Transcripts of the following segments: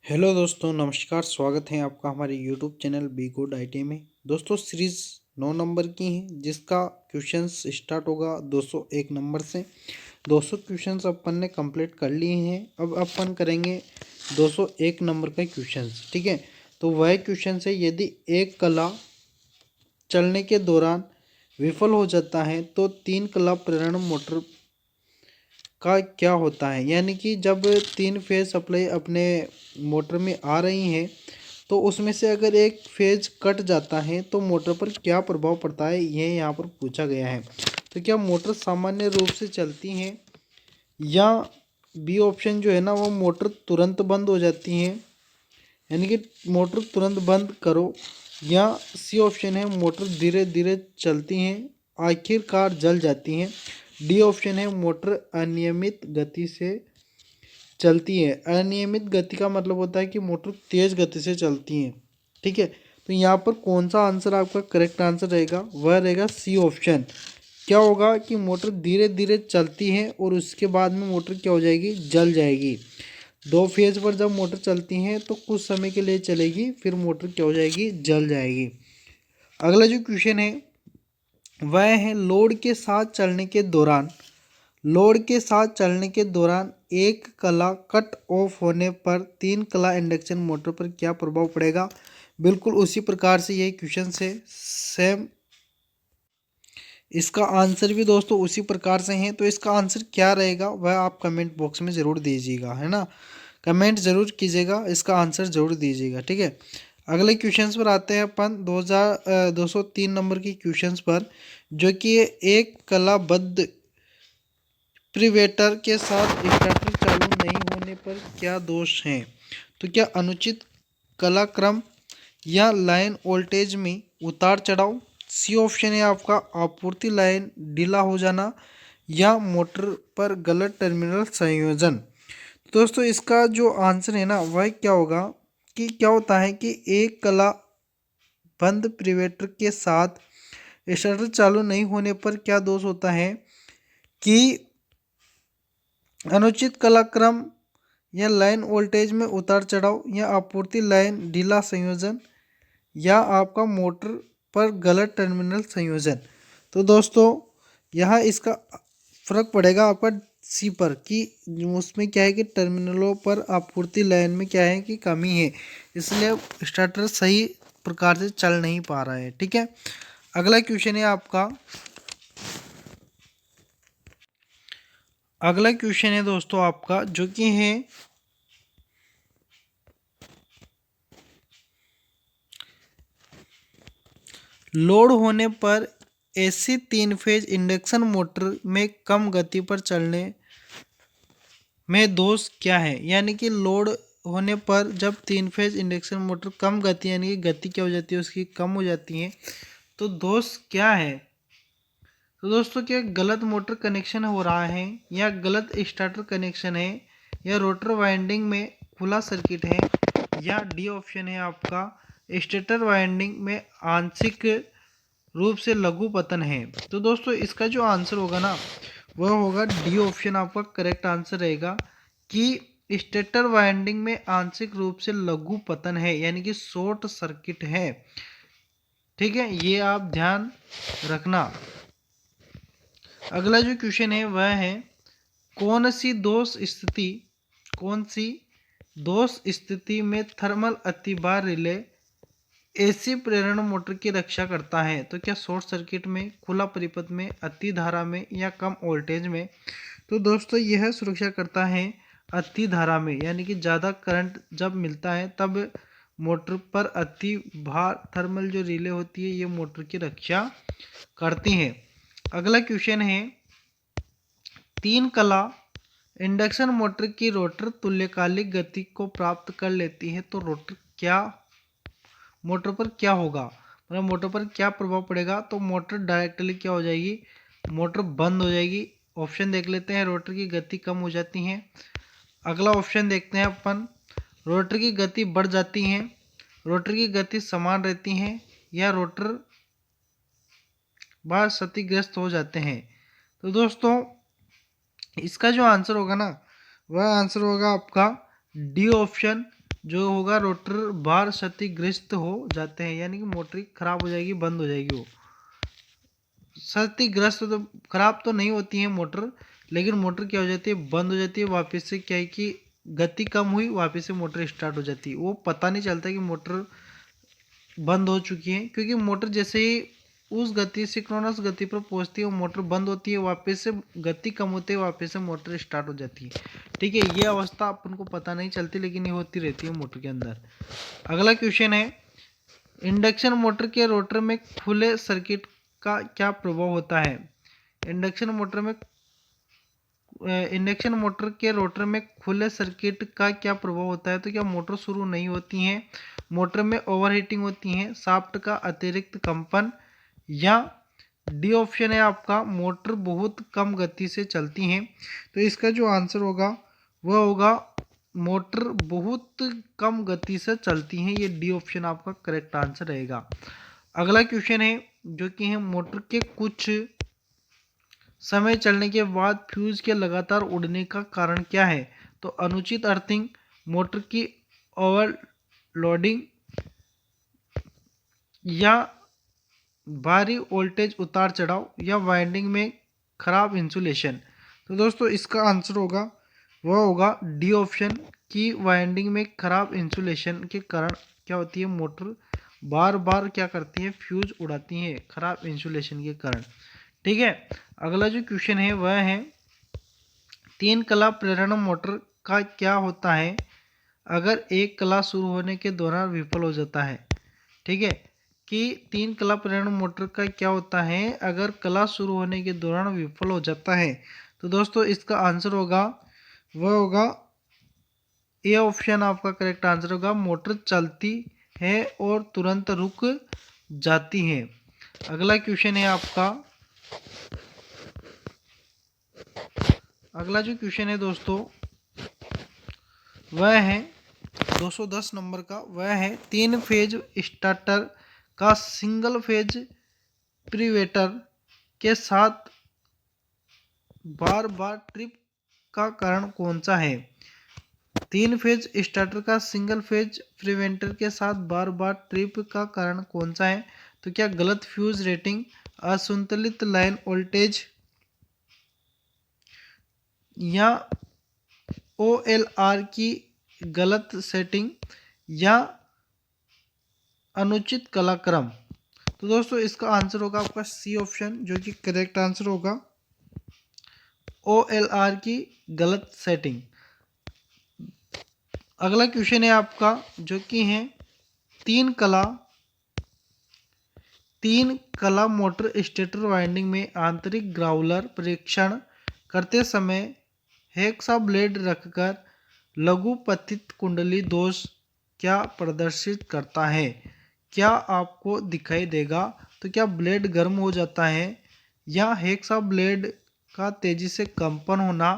Hello दोस्तों, नमस्कार। स्वागत है आपका हमारे YouTube channel be good IT में। दोस्तों, सीरीज़ 9 नंबर की है जिसका क्वेश्चंस स्टार्ट होगा 201 नंबर से। 200 क्वेश्चंस अपन ने कंप्लीट कर लिए हैं। अब अपन करेंगे 201 नंबर का क्वेश्चंस। ठीक है, तो वह क्वेश्चन है, यदि एक कला चलने के दौरान विफल हो जाता है तो 3 कला प्रेरण मोटर का क्या होता है। यानी कि जब 3 फेज सप्लाई अपने मोटर में आ रही हैं तो उसमें से अगर एक फेज कट जाता है तो मोटर पर क्या प्रभाव पड़ता है, ये यहाँ पर पूछा गया है। तो क्या मोटर सामान्य रूप से चलती हैं, या बी ऑप्शन जो है ना वो मोटर तुरंत बंद हो जाती हैं, यानी कि मोटर तुरंत बंद करो, या सी ऑप्शन है मोटर धीरे धीरे चलती हैं आखिरकार जल जाती हैं। डी ऑप्शन है मोटर अनियमित गति से चलती है। अनियमित गति का मतलब होता है कि मोटर तेज गति से चलती है। ठीक है, तो यहाँ पर कौन सा आंसर आपका करेक्ट आंसर रहेगा, वह रहेगा सी ऑप्शन। क्या होगा कि मोटर धीरे धीरे चलती है और उसके बाद में मोटर क्या हो जाएगी, जल जाएगी। 2 फेज पर जब मोटर चलती है तो कुछ समय के लिए चलेगी, फिर मोटर क्या हो जाएगी, जल जाएगी। अगला जो क्वेश्चन है वह है, लोड के साथ चलने के दौरान एक कला कट ऑफ होने पर 3 कला इंडक्शन मोटर पर क्या प्रभाव पड़ेगा। बिल्कुल उसी प्रकार से ये क्वेश्चन है, सेम इसका आंसर भी दोस्तों उसी प्रकार से है। तो इसका आंसर क्या रहेगा वह आप कमेंट बॉक्स में ज़रूर दीजिएगा, है ना। कमेंट ज़रूर कीजिएगा, इसका आंसर ज़रूर दीजिएगा। ठीक है, अगले क्वेश्चंस पर आते हैं अपन 203 नंबर की क्वेश्चंस पर, जो कि एक कलाबद्ध प्रिवेटर के साथ स्टार्टर चालू नहीं होने पर क्या दोष हैं। तो क्या अनुचित कलाक्रम, या लाइन वोल्टेज में उतार चढ़ाव। सी ऑप्शन है आपका आपूर्ति लाइन ढीला हो जाना, या मोटर पर गलत टर्मिनल संयोजन। दोस्तों, इसका जो आंसर है ना वह क्या होगा कि क्या होता है कि एक कला बंद प्रिवेटर के साथ स्टार्टर चालू नहीं होने पर क्या दोष होता है कि अनुचित कलाक्रम, या लाइन वोल्टेज में उतार चढ़ाव, या आपूर्ति लाइन ढीला संयोजन, या आपका मोटर पर गलत टर्मिनल संयोजन। तो दोस्तों यहाँ इसका फर्क पड़ेगा आपका सी पर, कि उसमें क्या है कि टर्मिनलों पर आपूर्ति लाइन में क्या है कि कमी है, इसलिए स्टार्टर सही प्रकार से चल नहीं पा रहा है। ठीक है, अगला क्वेश्चन है आपका, अगला क्वेश्चन है दोस्तों आपका, जो कि है लोड होने पर एसी 3 फेज इंडक्शन मोटर में कम गति पर चलने में दोष क्या है। यानी कि लोड होने पर जब 3 फेज इंडक्शन मोटर कम गति, यानी कि गति क्या हो जाती है उसकी, कम हो जाती है, तो दोष क्या है। तो दोस्तों, क्या गलत मोटर कनेक्शन हो रहा है, या गलत स्टार्टर कनेक्शन है, या रोटर वाइंडिंग में खुला सर्किट है, या डी ऑप्शन है आपका स्टेटर वाइंडिंग में आंशिक रूप से लघु पतन है। तो दोस्तों इसका जो आंसर होगा ना वह होगा डी ऑप्शन आपका करेक्ट आंसर रहेगा, कि स्टेटर वाइंडिंग में आंशिक रूप से लघु पतन है, यानी कि शॉर्ट सर्किट है। ठीक है, ये आप ध्यान रखना। अगला जो क्वेश्चन है वह है, कौन सी दोष स्थिति में थर्मल अतिभार रिले एसी प्रेरण मोटर की रक्षा करता है। तो क्या शॉर्ट सर्किट में, खुला परिपथ में, अति धारा में, या कम वोल्टेज में। तो दोस्तों यह सुरक्षा करता है अति धारा में, यानी कि ज़्यादा करंट जब मिलता है तब मोटर पर अति भार थर्मल जो रिले होती है ये मोटर की रक्षा करती हैं। अगला क्वेश्चन है, 3 कला इंडक्शन मोटर की रोटर तुल्यकालिक गति को प्राप्त कर लेती है, तो मोटर पर क्या होगा, मतलब मोटर पर क्या प्रभाव पड़ेगा। तो मोटर डायरेक्टली क्या हो जाएगी, मोटर बंद हो जाएगी। ऑप्शन देख लेते हैं, रोटर की गति कम हो जाती है। अगला ऑप्शन देखते हैं अपन, रोटर की गति बढ़ जाती है, रोटर की गति समान रहती है, या रोटर बार क्षतिग्रस्त हो जाते हैं। तो दोस्तों इसका जो आंसर होगा ना वह आंसर होगा आपका डी ऑप्शन, जो होगा रोटर बार क्षतिग्रस्त हो जाते हैं, यानी कि मोटर खराब हो जाएगी, बंद हो जाएगी। वो क्षतिग्रस्त तो खराब तो नहीं होती है मोटर, लेकिन मोटर क्या हो जाती है, बंद हो जाती है। वापस से क्या है कि गति कम हुई, वापस से मोटर स्टार्ट हो जाती है। वो पता नहीं चलता कि मोटर बंद हो चुकी है, क्योंकि मोटर जैसे ही उस गति सिंक्रोनस गति पर पहुंचती है वो मोटर बंद होती है, वापस से गति कम होती है, वापस से मोटर स्टार्ट हो जाती है। ठीक है, ये अवस्था अपन को पता नहीं चलती, लेकिन ये होती रहती है मोटर के अंदर। अगला क्वेश्चन है, इंडक्शन मोटर के रोटर में खुले सर्किट का क्या प्रभाव होता है। इंडक्शन मोटर में इंडक्शन मोटर के रोटर में खुले सर्किट का क्या प्रभाव होता है। तो क्या मोटर शुरू नहीं होती हैं, मोटर में ओवरहीटिंग होती है, शाफ्ट का अतिरिक्त कंपन, या डी ऑप्शन है आपका मोटर बहुत कम गति से चलती हैं। तो इसका जो आंसर होगा वह होगा मोटर बहुत कम गति से चलती हैं। ये डी ऑप्शन आपका करेक्ट आंसर रहेगा। अगला क्वेश्चन है जो कि है मोटर के कुछ समय चलने के बाद फ्यूज के लगातार उड़ने का कारण क्या है। तो अनुचित अर्थिंग, मोटर की ओवरलोडिंग, या भारी वोल्टेज उतार चढ़ाव, या वाइंडिंग में खराब इंसुलेशन। तो दोस्तों इसका आंसर होगा वह होगा डी ऑप्शन की वाइंडिंग में खराब इंसुलेशन के कारण क्या होती है, मोटर बार बार क्या करती है, फ्यूज उड़ाती है खराब इंसुलेशन के कारण। ठीक है, अगला जो क्वेश्चन है वह है, तीन कला प्रेरण मोटर का क्या होता है अगर एक कला शुरू होने के दौरान विफल हो जाता है। ठीक है, कि तीन कला प्रेरण मोटर का क्या होता है अगर कला शुरू होने के दौरान विफल हो जाता है। तो दोस्तों इसका आंसर होगा वह होगा ए ऑप्शन आपका करेक्ट आंसर होगा, मोटर चलती है और तुरंत रुक जाती है। अगला क्वेश्चन है आपका, अगला जो क्वेश्चन है दोस्तों वह है 210 नंबर का, वह है तीन फेज स्टार्टर का सिंगल फेज प्रीवेटर के साथ बार बार ट्रिप का कारण कौन सा है। तीन फेज स्टार्टर का सिंगल फेज प्रिवेंटर के साथ बार बार ट्रिप का कारण कौन सा है। तो क्या गलत फ्यूज रेटिंग, असंतुलित लाइन वोल्टेज, या OLR की गलत सेटिंग, या अनुचित कलाक्रम। तो दोस्तों इसका आंसर होगा आपका सी ऑप्शन, जो कि करेक्ट आंसर होगा, OLR की गलत सेटिंग। अगला क्वेश्चन है आपका जो कि है तीन कला मोटर स्टेटर वाइंडिंग में आंतरिक ग्राउलर परीक्षण करते समय हेक्सा ब्लेड रखकर लघु पतित कुंडली दोष क्या प्रदर्शित करता है। क्या आपको दिखाई देगा। तो क्या ब्लेड गर्म हो जाता है, या हेक्सा ब्लेड का तेजी से कंपन होना,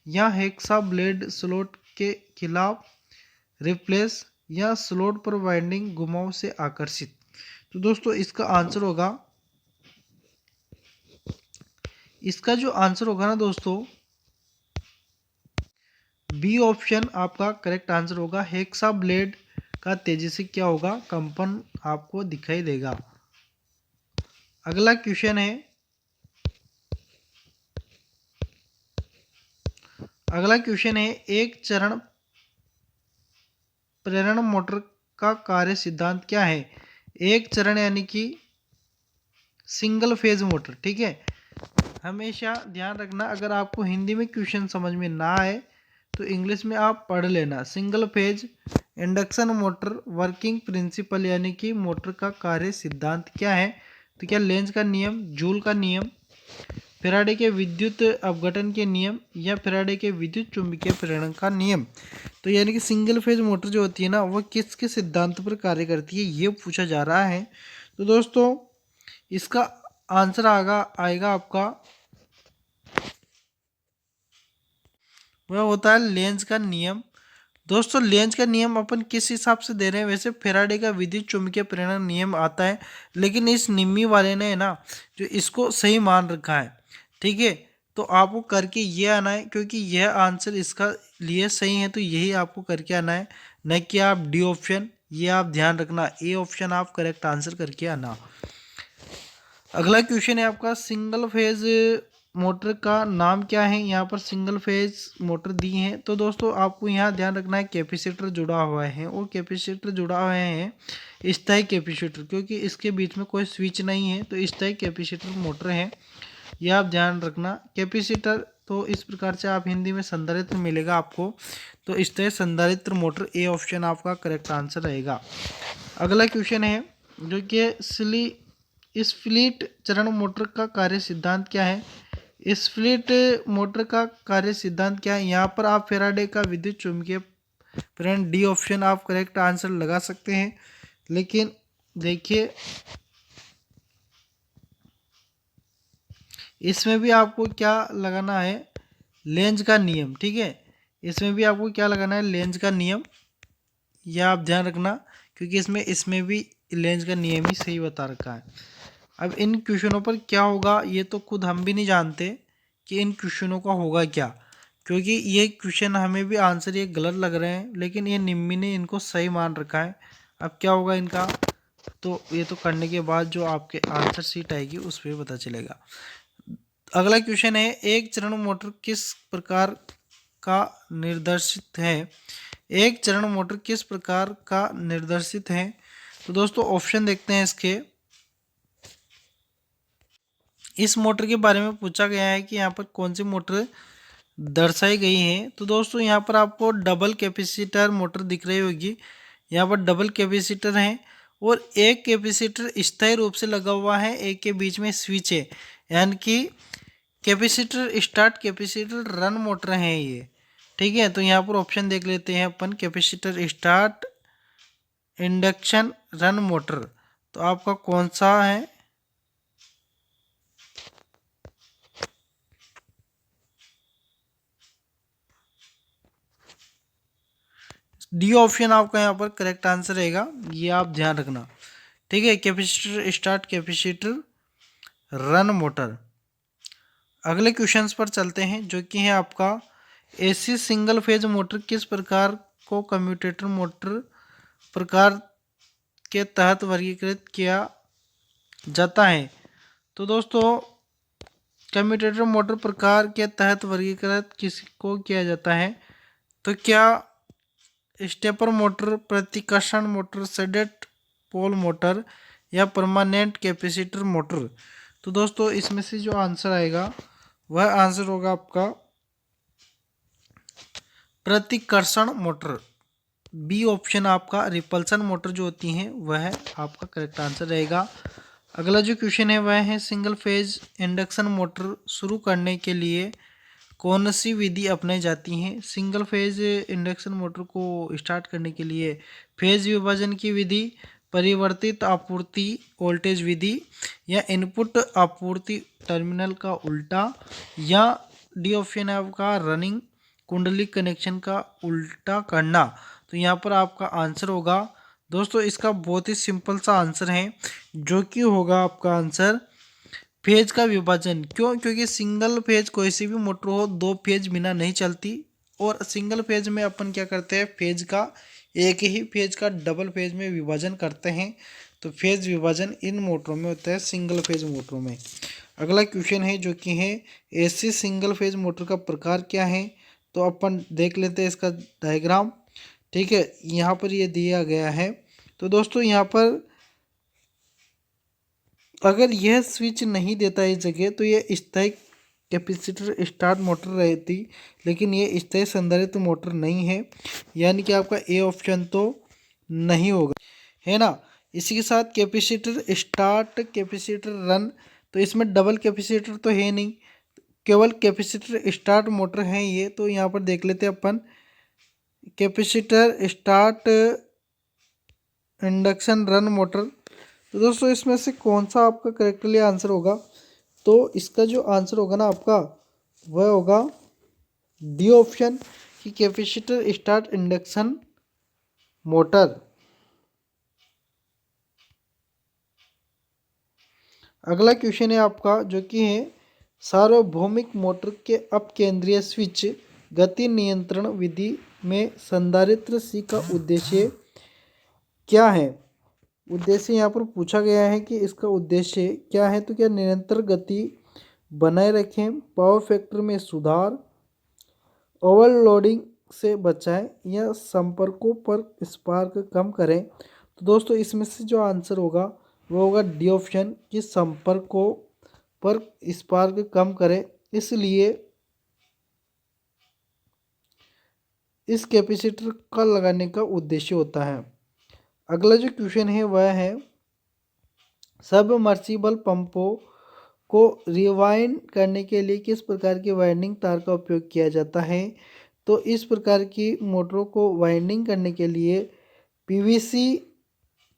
या हेक्सा ब्लेड स्लॉट के खिलाफ रिप्लेस, या स्लॉट पर वाइंडिंग घुमाव से आकर्षित। तो दोस्तों इसका आंसर होगा, इसका जो आंसर होगा ना दोस्तों, बी ऑप्शन आपका करेक्ट आंसर होगा, हेक्सा ब्लेड का तेजी से क्या होगा, कंपन आपको दिखाई देगा। अगला क्वेश्चन है, अगला क्वेश्चन है एक चरण प्रेरण मोटर का कार्य सिद्धांत क्या है। एक चरण यानी कि सिंगल फेज मोटर। ठीक है, हमेशा ध्यान रखना, अगर आपको हिंदी में क्वेश्चन समझ में ना आए तो इंग्लिश में आप पढ़ लेना। Single phase induction motor working principle यानी कि मोटर का कार्य सिद्धांत क्या है। तो क्या लेंज का नियम, जूल का नियम, फैराडे के विद्युत अपघटन के नियम, या फैराडे के विद्युत चुंबकीय प्रेरण का नियम। तो यानी कि सिंगल फेज मोटर जो होती है ना वह किसके सिद्धांत पर कार्य करती है, ये पूछा जा रहा है। तो दोस्तों इसका आंसर आएगा आपका, वह होता है लेंज का नियम। दोस्तों लेंज का नियम अपन किस हिसाब से दे रहे हैं, वैसे फैराडे का विद्युत चुंबकीय प्रेरण नियम आता है, लेकिन इस निम्मी वाले ने ना जो इसको सही मान रखा है। ठीक है, तो आपको करके ये आना है, क्योंकि यह आंसर इसका लिए सही है, तो यही आपको करके आना है, न कि आप डी ऑप्शन। ये आप ध्यान रखना, ए ऑप्शन आप करेक्ट आंसर करके आना। अगला क्वेश्चन है आपका, सिंगल फेज मोटर का नाम क्या है। यहाँ पर सिंगल फेज मोटर दी है, तो दोस्तों आपको यहाँ ध्यान रखना है कैपेसिटर जुड़ा हुआ है, और कैपेसिटर जुड़ा हुआ है स्थायी कैपेसिटर, क्योंकि इसके बीच में कोई स्विच नहीं है, तो स्थायी कैपेसिटर मोटर है, यह आप ध्यान रखना। कैपेसिटर तो इस प्रकार से आप हिंदी में संधारित्र मिलेगा आपको, तो स्थायी संधारित्र मोटर, ए ऑप्शन आपका करेक्ट आंसर रहेगा। अगला क्वेश्चन है जो कि स्प्लिट चरण मोटर का कार्य सिद्धांत क्या है। स्प्लिट मोटर का कार्य सिद्धांत क्या है। यहाँ पर आप फेराडे का विद्युत चुंबकीय प्रेरण, डी ऑप्शन आप करेक्ट आंसर लगा सकते हैं, लेकिन देखिए इसमें भी आपको क्या लगाना है, लेंज का नियम। ठीक है, इसमें भी आपको क्या लगाना है, लेंज का नियम, यह आप ध्यान रखना, क्योंकि इसमें भी लेंज का नियम ही सही बता रखा है। अब इन क्वेश्चनों पर क्या होगा ये तो खुद हम भी नहीं जानते कि इन क्वेश्चनों का होगा क्या, क्योंकि ये क्वेश्चन हमें भी आंसर ये गलत लग रहे हैं, लेकिन ये निम्मी ने इनको सही मान रखा है। अब क्या होगा इनका, तो ये तो करने के बाद जो आपके आंसर शीट आएगी उस पर पता चलेगा। अगला क्वेश्चन है, एक चरण मोटर किस प्रकार का निर्देशित है। एक चरण मोटर किस प्रकार का निर्देशित है। तो दोस्तों ऑप्शन देखते हैं इसके। इस मोटर के बारे में पूछा गया है कि यहाँ पर कौन सी मोटर दर्शाई गई है। तो दोस्तों यहाँ पर आपको डबल कैपेसिटर मोटर दिख रही होगी। यहाँ पर डबल कैपेसिटर है और एक कैपेसिटर स्थायी रूप से लगा हुआ है, एक के बीच में स्विच है, यानी कि capacitor start capacitor run motor है ये। ठीक है, तो यहाँ पर ऑप्शन देख लेते हैं अपन, capacitor start induction run motor, तो आपका कौन सा है। डी ऑप्शन आपका यहाँ पर करेक्ट आंसर रहेगा, ये आप ध्यान रखना। ठीक है, capacitor start capacitor run motor. अगले क्वेश्चंस पर चलते हैं जो कि है आपका, एसी सिंगल फेज मोटर किस प्रकार को कम्यूटेटर मोटर प्रकार के तहत वर्गीकृत किया जाता है। तो दोस्तों कम्यूटेटर मोटर प्रकार के तहत वर्गीकृत किसको किया जाता है, तो क्या स्टेपर मोटर, प्रतिकर्षण मोटर, सेडेड पोल मोटर या परमानेंट कैपेसिटर मोटर। तो दोस्तों इसमें से जो आंसर आएगा वह आंसर होगा आपका प्रतिकर्षण मोटर, बी ऑप्शन आपका रिपल्सन मोटर जो होती हैं वह आपका करेक्ट आंसर रहेगा। अगला जो क्वेश्चन है वह है, सिंगल फेज इंडक्शन मोटर शुरू करने के लिए कौन सी विधि अपनाई जाती है। सिंगल फेज इंडक्शन मोटर को स्टार्ट करने के लिए फेज विभाजन की विधि, परिवर्तित आपूर्ति वोल्टेज विधि, या इनपुट आपूर्ति टर्मिनल का उल्टा, या डी ऑप्शन है आपका रनिंग कुंडली कनेक्शन का उल्टा करना। तो यहाँ पर आपका आंसर होगा दोस्तों, इसका बहुत ही सिंपल सा आंसर है, जो कि होगा आपका आंसर फेज का विभाजन। क्यों, क्योंकि सिंगल फेज कोई सी भी मोटर हो, दो फेज बिना नहीं चलती, और सिंगल फेज में अपन क्या करते हैं, फेज का एक ही फेज का डबल फेज में विभाजन करते हैं, तो फेज विभाजन इन मोटरों में होता है, सिंगल फेज मोटरों में। अगला क्वेश्चन है जो कि है, एसी सिंगल फेज मोटर का प्रकार क्या है। तो अपन देख लेते हैं इसका डायग्राम। ठीक है, यहाँ पर ये दिया गया है। तो दोस्तों यहाँ पर अगर यह स्विच नहीं देता इस जगह, तो ये स्थायी कैपेसिटर स्टार्ट मोटर रहती, लेकिन ये स्थायी संधारित्र मोटर नहीं है, यानी कि आपका ए ऑप्शन तो नहीं होगा, है ना। इसी के साथ कैपेसिटर स्टार्ट कैपेसिटर रन, तो इसमें डबल कैपेसिटर तो है नहीं, केवल कैपेसिटर स्टार्ट मोटर है ये। तो यहाँ पर देख लेते हैं अपन, capacitor start induction run motor. तो दोस्तों इसमें से कौन सा आपका करेक्टली आंसर होगा, तो इसका जो आंसर होगा ना आपका, वह होगा डी ऑप्शन की कैपेसिटर स्टार्ट इंडक्शन मोटर। अगला क्वेश्चन है आपका जो कि है, सार्वभौमिक मोटर के अपकेंद्रीय स्विच गति नियंत्रण विधि में संधारित्र सी का उद्देश्य क्या है। उद्देश्य यहाँ पर पूछा गया है कि इसका उद्देश्य क्या है, तो क्या निरंतर गति बनाए रखें, पावर फैक्टर में सुधार, ओवरलोडिंग से बचाएं या संपर्कों पर स्पार्क कम करें। तो दोस्तों इसमें से जो आंसर होगा वो होगा डी ऑप्शन कि संपर्कों पर स्पार्क कम करें, इसलिए इस कैपेसिटर का लगाने का उद्देश्य होता है। अगला जो क्वेश्चन है वह है सबमर्सिबल पंपों को रिवाइंड करने के लिए किस प्रकार की वाइंडिंग तार का उपयोग किया जाता है। तो इस प्रकार की मोटरों को वाइंडिंग करने के लिए पीवीसी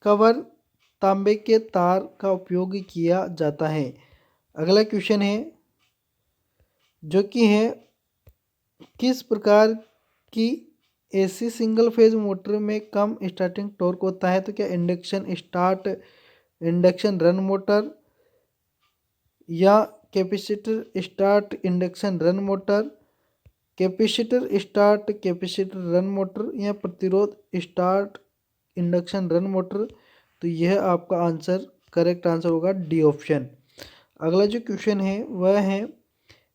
कवर तांबे के तार का उपयोग किया जाता है। अगला क्वेश्चन है जो कि है किस प्रकार की एसी सिंगल फेज मोटर में कम स्टार्टिंग टॉर्क होता है। तो क्या इंडक्शन रन मोटर या capacitor start induction run motor, capacitor start capacitor run motor या प्रतिरोध स्टार्ट इंडक्शन रन मोटर। तो यह आपका आंसर करेक्ट आंसर होगा डी ऑप्शन। अगला जो क्वेश्चन है वह है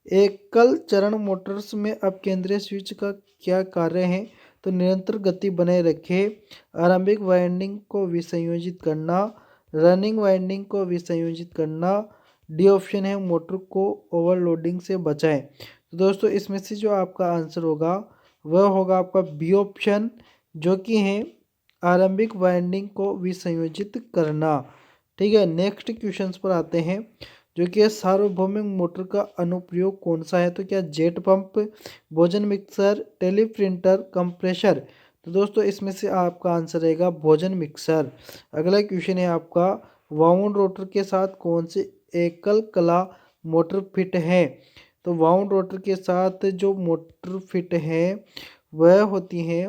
एकल चरण मोटर्स में अपकेंद्रीय स्विच का क्या कार्य है। तो निरंतर गति बनाए रखे, आरंभिक वाइंडिंग को विसंयोजित करना, रनिंग वाइंडिंग को विसंयोजित करना। डी ऑप्शन है मोटर को ओवरलोडिंग से बचाएं। तो दोस्तों इसमें से जो आपका आंसर होगा वह होगा आपका बी ऑप्शन जो कि है आरंभिक वाइंडिंग को विसंयोजित करना। ठीक है, नेक्स्ट क्वेश्चंस पर आते हैं जो कि है सार्वभौमिक मोटर का अनुप्रयोग कौन सा है। तो क्या जेट पंप, भोजन मिक्सर, टेलीप्रिंटर, कंप्रेशर। तो दोस्तों इसमें से आपका आंसर रहेगा भोजन मिक्सर। अगला क्वेश्चन है आपका वाउंड रोटर के साथ कौन से एकल कला मोटर फिट है। तो वाउंड रोटर के साथ जो मोटर फिट है वह होती है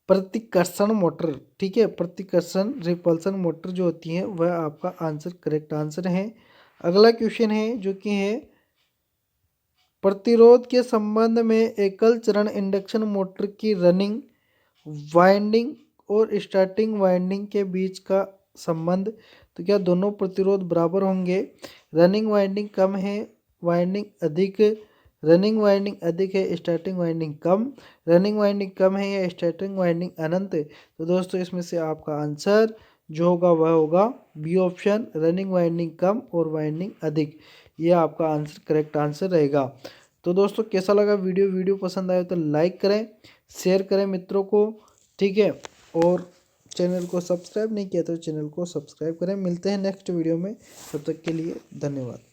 प्रतिकर्षण मोटर। ठीक है, प्रतिकर्षण रिपल्सन मोटर जो होती है वह आपका आंसर करेक्ट आंसर है। अगला क्वेश्चन है जो कि है प्रतिरोध के संबंध में एकल चरण इंडक्शन मोटर की रनिंग वाइंडिंग और स्टार्टिंग वाइंडिंग के बीच का संबंध। तो क्या दोनों प्रतिरोध बराबर होंगे, रनिंग वाइंडिंग कम है वाइंडिंग अधिक, रनिंग वाइंडिंग अधिक है स्टार्टिंग वाइंडिंग कम, रनिंग वाइंडिंग कम है या स्टार्टिंग वाइंडिंग अनंत। तो दोस्तों इसमें से आपका आंसर जो होगा वह होगा बी ऑप्शन, रनिंग वाइंडिंग कम और वाइंडिंग अधिक। यह आपका आंसर करेक्ट आंसर रहेगा। तो दोस्तों कैसा लगा वीडियो पसंद आए तो लाइक करें, शेयर करें मित्रों को। ठीक है, और चैनल को सब्सक्राइब नहीं किया तो चैनल को सब्सक्राइब करें। मिलते हैं नेक्स्ट वीडियो में, तब तक के लिए धन्यवाद।